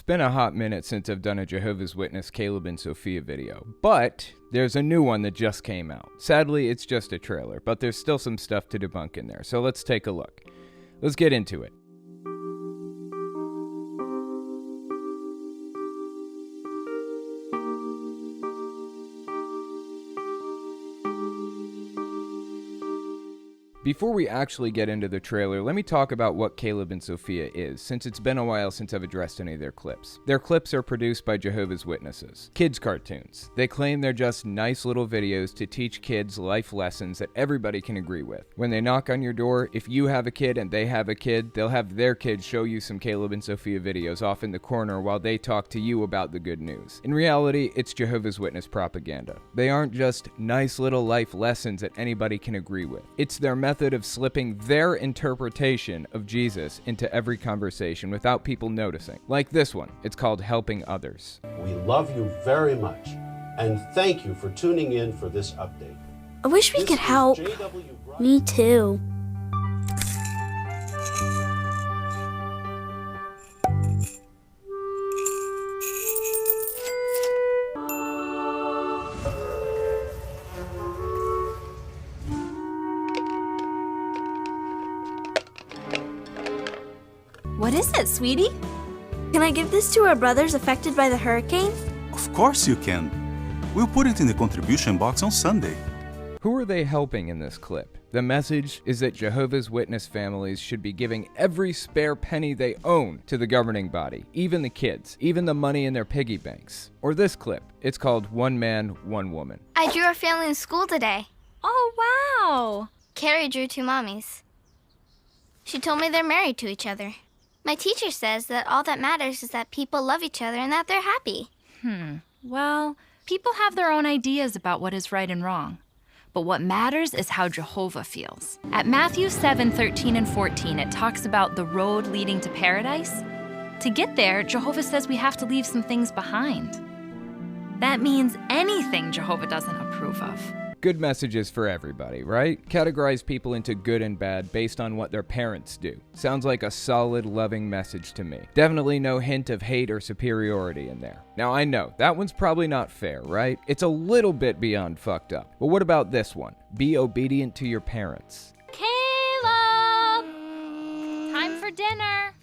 It's been a hot minute since I've done a Jehovah's Witness Caleb and Sophia video, but there's a new one that just came out. Sadly, it's just a trailer, but there's still some stuff to debunk in there, so let's take a look. Let's get into it. Before we actually get into the trailer, let me talk about what Caleb and Sophia is, since it's been a while since I've addressed any of their clips. Their clips are produced by Jehovah's Witnesses. Kids cartoons. They claim they're just nice little videos to teach kids life lessons that everybody can agree with. When they knock on your door, if you have a kid and they have a kid, they'll have their kid show you some Caleb and Sophia videos off in the corner while they talk to you about the good news. In reality, it's Jehovah's Witness propaganda. They aren't just nice little life lessons that anybody can agree with. It's their method of slipping their interpretation of Jesus into every conversation without people noticing. Like this one. It's called Helping Others. We love you very much, and thank you for tuning in for this update. I wish we could help. Me too. What is it, sweetie? Can I give this to our brothers affected by the hurricane? Of course you can. We'll put it in the contribution box on Sunday. Who are they helping in this clip? The message is that Jehovah's Witness families should be giving every spare penny they own to the governing body, even the kids, even the money in their piggy banks. Or this clip, it's called One Man, One Woman. I drew our family in school today. Oh, wow. Carrie drew two mommies. She told me they're married to each other. My teacher says that all that matters is that people love each other and that they're happy. Well, people have their own ideas about what is right and wrong. But what matters is how Jehovah feels. At Matthew 7:13 and 14, it talks about the road leading to paradise. To get there, Jehovah says we have to leave some things behind. That means anything Jehovah doesn't approve of. Good messages for everybody, right? Categorize people into good and bad based on what their parents do. Sounds like a solid, loving message to me. Definitely no hint of hate or superiority in there. Now I know, that one's probably not fair, right? It's a little bit beyond fucked up. But what about this one? Be obedient to your parents. Caleb! Time for dinner.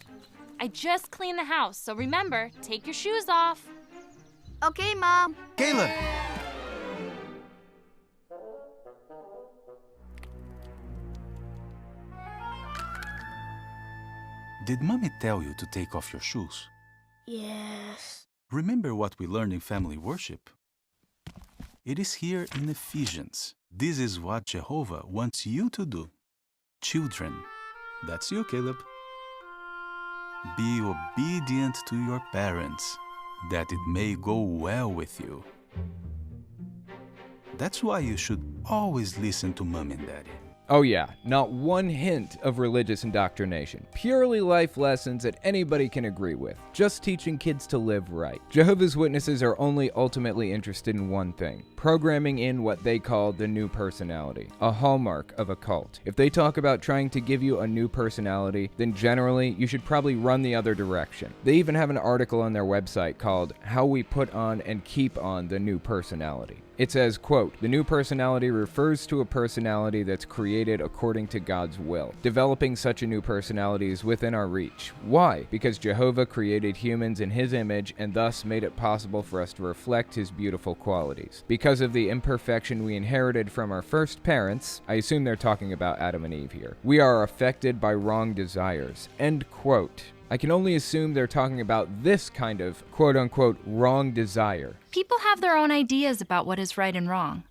I just cleaned the house, so remember, take your shoes off. Okay, Mom. Caleb! Did Mommy tell you to take off your shoes? Yes. Remember what we learned in family worship? It is here in Ephesians. This is what Jehovah wants you to do. Children, that's you, Caleb. Be obedient to your parents, that it may go well with you. That's why you should always listen to Mom and Daddy. Oh yeah, not one hint of religious indoctrination. Purely life lessons that anybody can agree with. Just teaching kids to live right. Jehovah's Witnesses are only ultimately interested in one thing. Programming in what they call the new personality. A hallmark of a cult. If they talk about trying to give you a new personality, then generally you should probably run the other direction. They even have an article on their website called How We Put On and Keep On the New Personality. It says, quote, "The new personality refers to a personality that's created according to God's will. Developing such a new personality is within our reach. Why? Because Jehovah created humans in His image and thus made it possible for us to reflect His beautiful qualities. Because of the imperfection we inherited from our first parents," I assume they're talking about Adam and Eve here, "we are affected by wrong desires." End quote. I can only assume they're talking about this kind of quote-unquote wrong desire. People have their own ideas about what is right and wrong.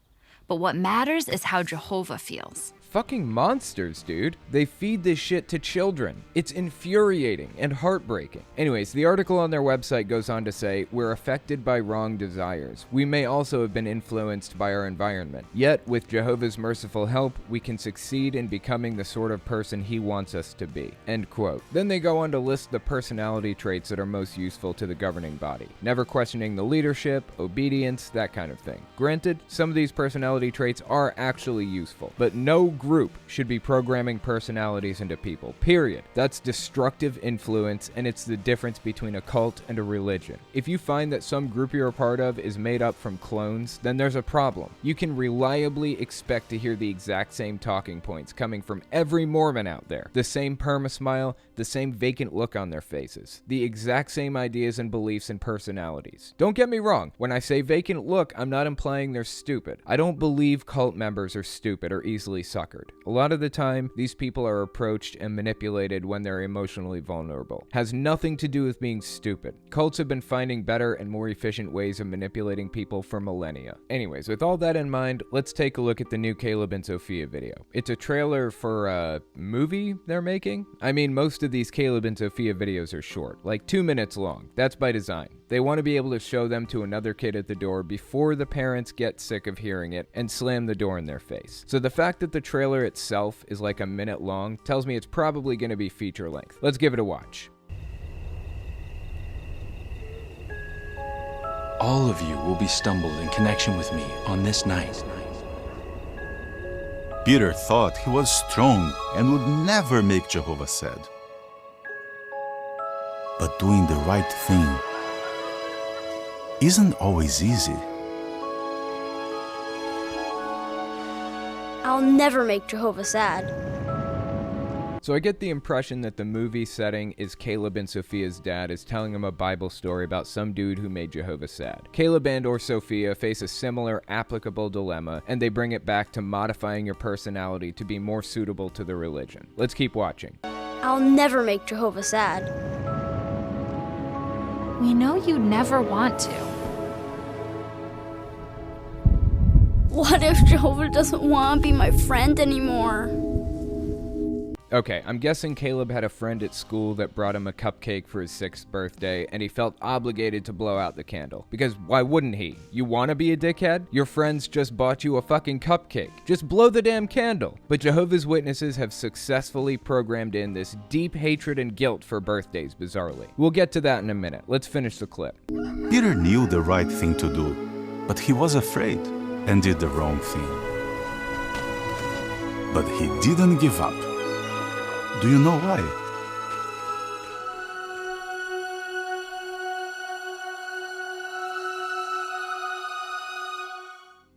But what matters is how Jehovah feels. Fucking monsters, dude. They feed this shit to children. It's infuriating and heartbreaking. Anyways, the article on their website goes on to say, "We're affected by wrong desires. We may also have been influenced by our environment. Yet, with Jehovah's merciful help, we can succeed in becoming the sort of person He wants us to be." End quote. Then they go on to list the personality traits that are most useful to the governing body. Never questioning the leadership, obedience, that kind of thing. Granted, some of these personality traits are actually useful, but no group should be programming personalities into people, period. That's destructive influence, and it's the difference between a cult and a religion. If you find that some group you're a part of is made up from clones, then there's a problem. You can reliably expect to hear the exact same talking points coming from every Mormon out there. The same perma-smile, the same vacant look on their faces, the exact same ideas and beliefs and personalities. Don't get me wrong, when I say vacant look, I'm not implying they're stupid. I don't believe cult members are stupid or easily suckered. A lot of the time, these people are approached and manipulated when they're emotionally vulnerable. Has nothing to do with being stupid. Cults have been finding better and more efficient ways of manipulating people for millennia. Anyways, with all that in mind, let's take a look at the new Caleb and Sophia video. It's a trailer for a movie they're making. I mean, most of these Caleb and Sophia videos are short, like 2 minutes long. That's by design. They want to be able to show them to another kid at the door before the parents get sick of hearing it and slam the door in their face. So the fact that the trailer itself is like a minute long tells me it's probably going to be feature length. Let's give it a watch. All of you will be stumbled in connection with me on this night. Peter thought he was strong and would never make Jehovah's sad. But doing the right thing isn't always easy. I'll never make Jehovah sad. So I get the impression that the movie setting is Caleb and Sophia's dad is telling him a Bible story about some dude who made Jehovah sad. Caleb and or Sophia face a similar applicable dilemma, and they bring it back to modifying your personality to be more suitable to the religion. Let's keep watching. I'll never make Jehovah sad. We know you'd never want to. What if Jehovah doesn't want to be my friend anymore? Okay, I'm guessing Caleb had a friend at school that brought him a cupcake for his 6th birthday, and he felt obligated to blow out the candle. Because why wouldn't he? You wanna be a dickhead? Your friends just bought you a fucking cupcake. Just blow the damn candle. But Jehovah's Witnesses have successfully programmed in this deep hatred and guilt for birthdays, bizarrely. We'll get to that in a minute. Let's finish the clip. Peter knew the right thing to do, but he was afraid and did the wrong thing. But he didn't give up. Do you know why?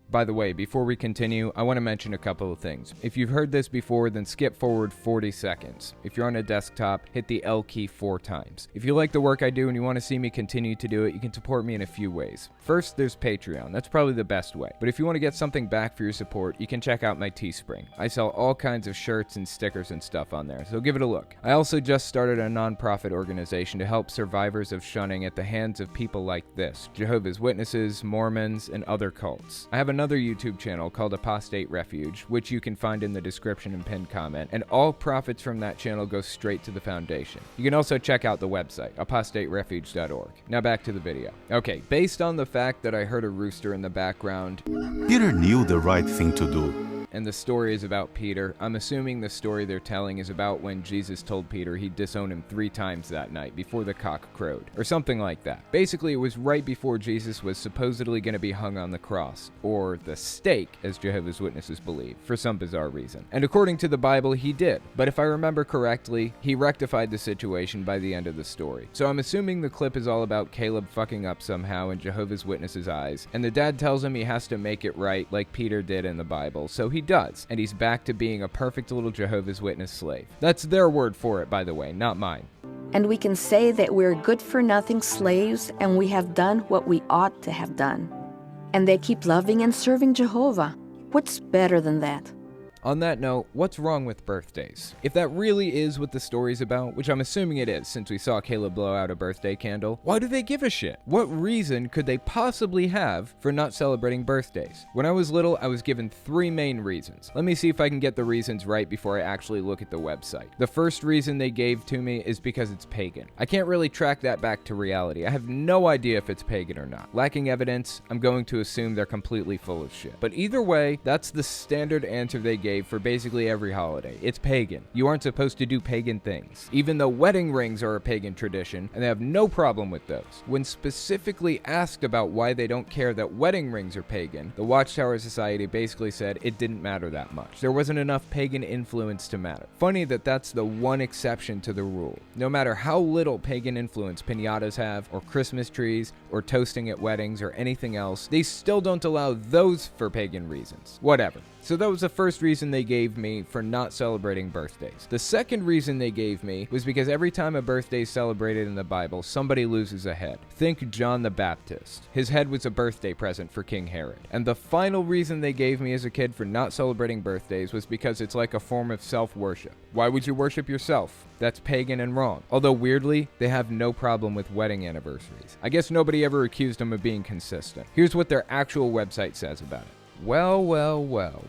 By the way, before we continue, I want to mention a couple of things. If you've heard this before, then skip forward 40 seconds. If you're on a desktop, hit the L key 4 times. If you like the work I do and you want to see me continue to do it, you can support me in a few ways. First, there's Patreon. That's probably the best way. But if you want to get something back for your support, you can check out my Teespring. I sell all kinds of shirts and stickers and stuff on there, so give it a look. I also just started a non-profit organization to help survivors of shunning at the hands of people like this: Jehovah's Witnesses, Mormons, and other cults. I have another YouTube channel called Apostate Refuge, which you can find in the description and pinned comment, and all profits from that channel go straight to the foundation. You can also check out the website, apostaterefuge.org. Now back to the video. Okay, based on the fact that I heard a rooster in the background, Peter knew the right thing to do. and the story is about Peter, I'm assuming the story they're telling is about when Jesus told Peter he'd disown him 3 times that night before the cock crowed, or something like that. Basically, it was right before Jesus was supposedly going to be hung on the cross, or the stake, as Jehovah's Witnesses believe, for some bizarre reason. And according to the Bible, he did. But if I remember correctly, he rectified the situation by the end of the story. So I'm assuming the clip is all about Caleb fucking up somehow in Jehovah's Witnesses' eyes, and the dad tells him he has to make it right like Peter did in the Bible, so he does, and he's back to being a perfect little Jehovah's Witness slave. That's their word for it, by the way, not mine. And we can say that we're good-for-nothing slaves and we have done what we ought to have done. And they keep loving and serving Jehovah. What's better than that? On that note, what's wrong with birthdays? If that really is what the story's about, which I'm assuming it is since we saw Caleb blow out a birthday candle, why do they give a shit? What reason could they possibly have for not celebrating birthdays? When I was little, I was given 3 main reasons. Let me see if I can get the reasons right before I actually look at the website. The first reason they gave to me is because it's pagan. I can't really track that back to reality. I have no idea if it's pagan or not. Lacking evidence, I'm going to assume they're completely full of shit. But either way, that's the standard answer they gave gave for basically every holiday. It's pagan. You aren't supposed to do pagan things. Even though wedding rings are a pagan tradition, and they have no problem with those. When specifically asked about why they don't care that wedding rings are pagan, the Watchtower Society basically said it didn't matter that much. There wasn't enough pagan influence to matter. Funny that that's the one exception to the rule. No matter how little pagan influence piñatas have, or Christmas trees, or toasting at weddings, or anything else, they still don't allow those for pagan reasons. Whatever. So that was the first reason they gave me for not celebrating birthdays. The second reason they gave me was because every time a birthday is celebrated in the Bible, somebody loses a head. Think John the Baptist. His head was a birthday present for King Herod. And the final reason they gave me as a kid for not celebrating birthdays was because it's like a form of self-worship. Why would you worship yourself? That's pagan and wrong. Although weirdly, they have no problem with wedding anniversaries. I guess nobody ever accused them of being consistent. Here's what their actual website says about it. Well,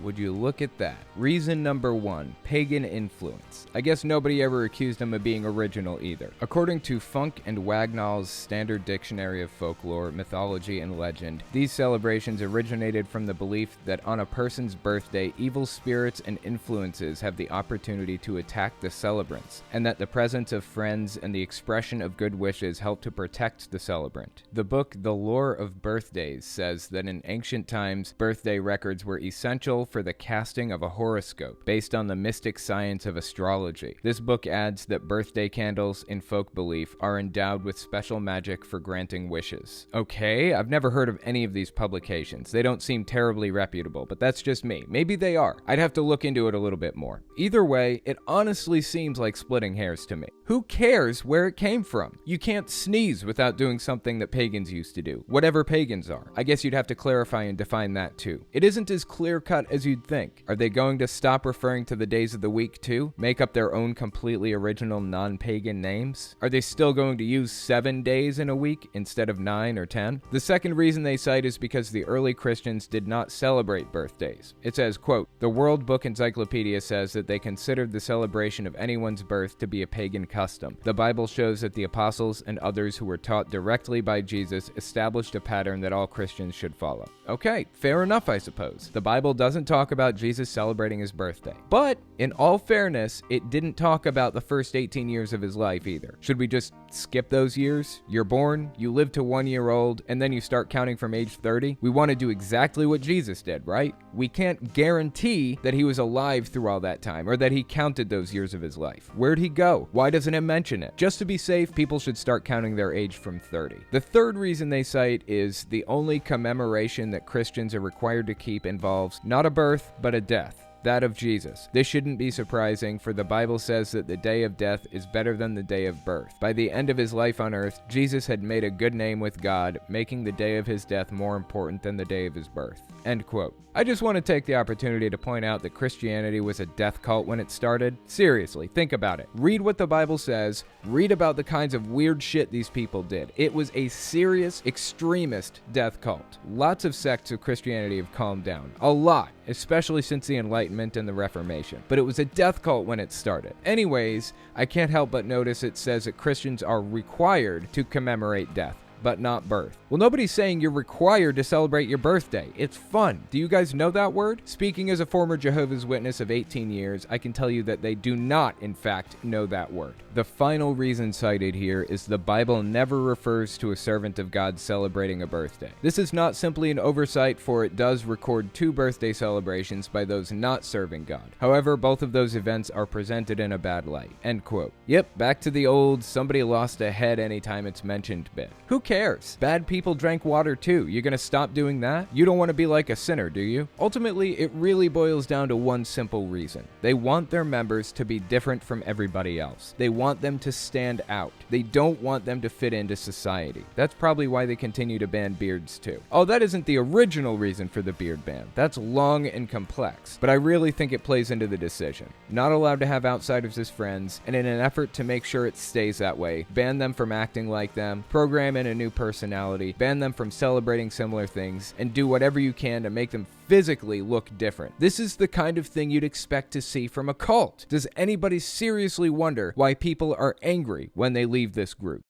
would you look at that? Reason number 1, pagan influence. I guess nobody ever accused them of being original either. According to Funk and Wagnall's Standard Dictionary of Folklore, Mythology, and Legend, these celebrations originated from the belief that on a person's birthday, evil spirits and influences have the opportunity to attack the celebrants, and that the presence of friends and the expression of good wishes help to protect the celebrant. The book The Lore of Birthdays says that in ancient times, birthday records were essential for the casting of a horoscope based on the mystic science of astrology. This book adds that birthday candles, in folk belief, are endowed with special magic for granting wishes. Okay, I've never heard of any of these publications. They don't seem terribly reputable, but that's just me. Maybe they are. I'd have to look into it a little bit more. Either way, it honestly seems like splitting hairs to me. Who cares where it came from? You can't sneeze without doing something that pagans used to do. Whatever pagans are. I guess you'd have to clarify and define that too. It isn't as clear-cut as you'd think. Are they going to stop referring to the days of the week too? Make up their own completely original non-pagan names? Are they still going to use 7 days in a week instead of 9 or 10? The second reason they cite is because the early Christians did not celebrate birthdays. It says, quote, "The World Book Encyclopedia says that they considered the celebration of anyone's birth to be a pagan custom. The Bible shows that the apostles and others who were taught directly by Jesus established a pattern that all Christians should follow." Okay, fair enough, I suppose. The Bible doesn't talk about Jesus celebrating his birthday. But, in all fairness, it didn't talk about the first 18 years of his life either. Should we just skip those years? You're born, you live to 1 year old, and then you start counting from age 30? We want to do exactly what Jesus did, right? We can't guarantee that he was alive through all that time, or that he counted those years of his life. Where'd he go? Why doesn't it mention it? Just to be safe, people should start counting their age from 30. The third reason they cite is the only commemoration that Christians are required to keep involves not a birth, but a death. That of Jesus. This shouldn't be surprising, for the Bible says that the day of death is better than the day of birth. By the end of his life on earth, Jesus had made a good name with God, making the day of his death more important than the day of his birth. End quote. I just want to take the opportunity to point out that Christianity was a death cult when it started. Seriously, think about it. Read what the Bible says. Read about the kinds of weird shit these people did. It was a serious, extremist death cult. Lots of sects of Christianity have calmed down. A lot, especially since the Enlightenment and the Reformation. But it was a death cult when it started. Anyways, I can't help but notice it says that Christians are required to commemorate death, but not birth. Well, nobody's saying you're required to celebrate your birthday. It's fun. Do you guys know that word? Speaking as a former Jehovah's Witness of 18 years, I can tell you that they do not, in fact, know that word. The final reason cited here is the Bible never refers to a servant of God celebrating a birthday. This is not simply an oversight, for it does record 2 birthday celebrations by those not serving God. However, both of those events are presented in a bad light. End quote. Yep, back to the old somebody lost a head anytime it's mentioned bit. Who cares? Bad people drank water too. You gonna stop doing that? You don't want to be like a sinner, do you? Ultimately, it really boils down to one simple reason. They want their members to be different from everybody else. They want them to stand out. They don't want them to fit into society. That's probably why they continue to ban beards too. Oh, that isn't the original reason for the beard ban. That's long and complex, but I really think it plays into the decision. Not allowed to have outsiders as friends, and in an effort to make sure it stays that way, ban them from acting like them, program in a new personality, ban them from celebrating similar things, and do whatever you can to make them physically look different. This is the kind of thing you'd expect to see from a cult. Does anybody seriously wonder why people are angry when they leave this group?